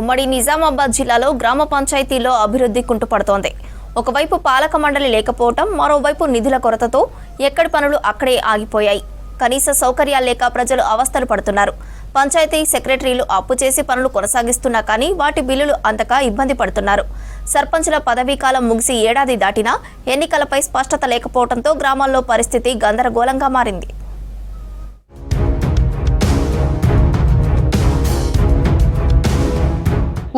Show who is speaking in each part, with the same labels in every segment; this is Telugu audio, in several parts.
Speaker 1: ఉమ్మడి నిజామాబాద్ జిల్లాలో గ్రామ పంచాయతీలో అభివృద్ధి కుంటుపడుతోంది. ఒకవైపు పాలక మండలి లేకపోవడం, మరోవైపు నిధుల కొరతతో ఎక్కడి పనులు అక్కడే ఆగిపోయాయి. కనీస సౌకర్యాలు లేక ప్రజలు అవస్థలు పడుతున్నారు. పంచాయతీ సెక్రటరీలు అప్పు చేసి పనులు కొనసాగిస్తున్నా కానీ వాటి బిల్లులు అందక ఇబ్బంది పడుతున్నారు. సర్పంచుల పదవీకాలం ముగిసి ఏడాది దాటినా ఎన్నికలపై స్పష్టత లేకపోవడంతో గ్రామాల్లో పరిస్థితి గందరగోళంగా మారింది.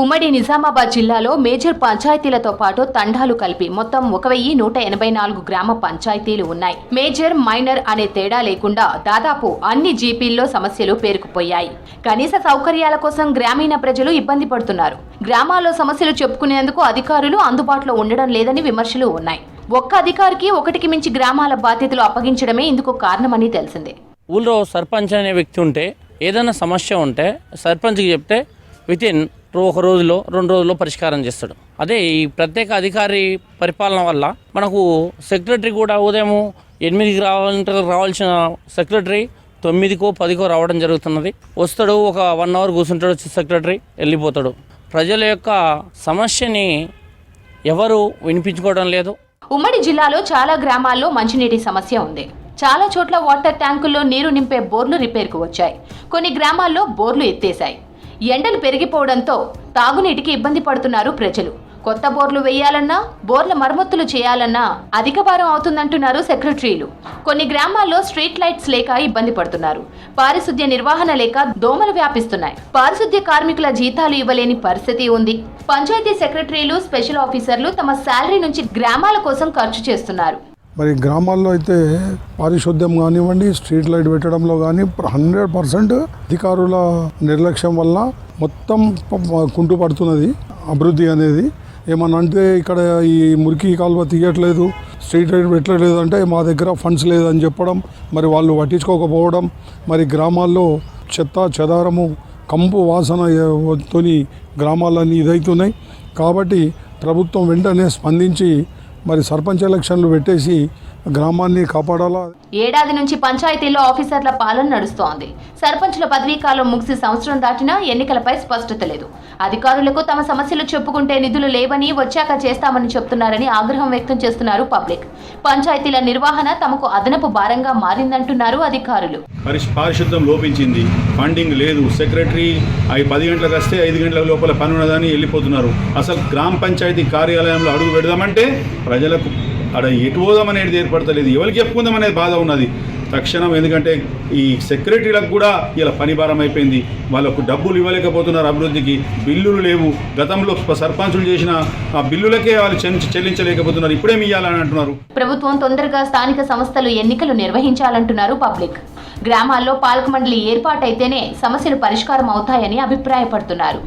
Speaker 2: ఉమ్మడి నిజామాబాద్ జిల్లాలో మేజర్ పంచాయతీలతో పాటు తండాలు కలిపి మొత్తం 1184 గ్రామ పంచాయతీలు ఉన్నాయి. మేజర్, మైనర్ అనే తేడా లేకుండా దాదాపు అన్ని జీపీల్లో సమస్యలు పేరుకుపోయాయి. కనీస సౌకర్యాల కోసం గ్రామీణ ప్రజలు ఇబ్బంది పడుతున్నారు. గ్రామాల్లో సమస్యలు చెప్పుకునేందుకు అధికారులు అందుబాటులో ఉండడం లేదని విమర్శలు ఉన్నాయి. ఒక్క అధికారికి ఒకటికి మించి గ్రామాల బాధ్యతలు అప్పగించడమే ఇందుకు కారణమని తెలిసిందే.
Speaker 3: ఊళ్ళో సర్పంచ్ అనే వ్యక్తి ఉంటే ఏదైనా సమస్య ఉంటే సర్పంచ్కి చెప్తే వితిన్ ఒక రోజులో 2 రోజుల్లో పరిష్కారం చేస్తాడు. అదే ఈ ప్రత్యేక అధికారి పరిపాలన వల్ల మనకు సెక్రటరీ కూడా ఉదయం 8కి రావాల్సిన సెక్రటరీ 9కో 10కో రావడం జరుగుతున్నది. వస్తాడు, ఒక 1 అవర్ కూర్చుంటాడు సెక్రటరీ, వెళ్ళిపోతాడు. ప్రజల యొక్క సమస్యని ఎవరు వినిపించుకోవడం లేదు.
Speaker 2: ఉమ్మడి జిల్లాలో చాలా గ్రామాల్లో మంచినీటి సమస్య ఉంది. చాలా చోట్ల వాటర్ ట్యాంకుల్లో నీరు నింపే బోర్లు రిపేర్కు వచ్చాయి. కొన్ని గ్రామాల్లో బోర్లు ఎత్తేశాయి. ఎండలు పెరిగిపోవడంతో తాగునీటికి ఇబ్బంది పడుతున్నారు ప్రజలు. కొత్త బోర్లు వేయాలన్నా, బోర్ల మరమ్మతులు చేయాలన్నా అధిక భారం అవుతుందంటున్నారు సెక్రటరీలు. కొన్ని గ్రామాల్లో స్ట్రీట్ లైట్స్ లేక ఇబ్బంది పడుతున్నారు. పారిశుద్ధ్య నిర్వహణ లేక దోమలు వ్యాపిస్తున్నాయి. పారిశుద్ధ్య కార్మికుల జీతాలు ఇవ్వలేని పరిస్థితి ఉంది. పంచాయతీ సెక్రటరీలు, స్పెషల్ ఆఫీసర్లు తమ శాలరీ నుంచి గ్రామాల కోసం ఖర్చు చేస్తున్నారు.
Speaker 4: మరి గ్రామాల్లో అయితే పారిశుద్ధ్యం కానివ్వండి, స్ట్రీట్ లైట్ పెట్టడంలో కానీ 100% అధికారుల నిర్లక్ష్యం వల్ల మొత్తం కుంటుపడుతున్నది అభివృద్ధి అనేది. ఏమన్నా అంటే ఇక్కడ ఈ మురికి కాలువ తీయట్లేదు, స్ట్రీట్ లైట్ పెట్టలేదు అంటే మా దగ్గర ఫండ్స్ లేదని చెప్పడం, మరి వాళ్ళు పట్టించుకోకపోవడం, మరి గ్రామాల్లో చెత్త చెదారము కంపు వాసనతోని గ్రామాలన్నీ ఇదవుతున్నాయి. కాబట్టి ప్రభుత్వం వెంటనే స్పందించి మరి సర్పంచ్ ఎలక్షన్లు పెట్టేసి గ్రామాన్ని కాపాడాలా.
Speaker 2: ఏడాది నుంచి పంచాయతీల్లో ఆఫీసర్ల పాలన నడుస్తోంది. సర్పంచుల పదవీకాలం ముగిసి సంవత్సరం దాటినా ఎన్నికలపై స్పష్టత లేదు. అధికారులకు తమ సమస్యలు చెప్పుకుంటే నిధులు లేవని, వచ్చాక చేస్తామని చెప్తున్నారని ఆగ్రహం వ్యక్తం చేస్తున్నారు పబ్లిక్. పంచాయతీల నిర్వహణ తమకు అదనపు భారంగా మారిందంటున్నారు అధికారులు.
Speaker 5: పారిశుద్ధ్యం లోపించింది, ఫండింగ్ లేదు, సెక్రటరీ 10 గంటలకు వస్తే 5 గంటల లోపల పని ఉన్నదని వెళ్ళిపోతున్నారు. అసలు గ్రామ పంచాయతీ కార్యాలయంలో అడుగు పెడదామంటే ప్రజలకు అక్కడ ఎటు పోదామనేది ఏర్పడతలేదు, ఎవరికి చెప్పుకుందాం అనేది బాధ ఉన్నది తక్షణం. ఎందుకంటే ఈ సెక్రటరీలకు కూడా ఇలా పని భారం అయిపోయింది. వాళ్ళకు డబ్బులు ఇవ్వలేకపోతున్నారు, అభివృద్ధికి బిల్లులు లేవు. గతంలో సర్పంచులు చేసిన ఆ బిల్లులకే వాళ్ళు చెల్లించలేకపోతున్నారు, ఇప్పుడేమి ఇవ్వాలని అంటున్నారు.
Speaker 2: ప్రభుత్వం తొందరగా స్థానిక సంస్థలు ఎన్నికలు నిర్వహించాలంటున్నారు పబ్లిక్. గ్రామాల్లో పాలక మండలి ఏర్పాటైతేనే సమస్యలు పరిష్కారం అవుతాయని అభిప్రాయపడుతున్నారు.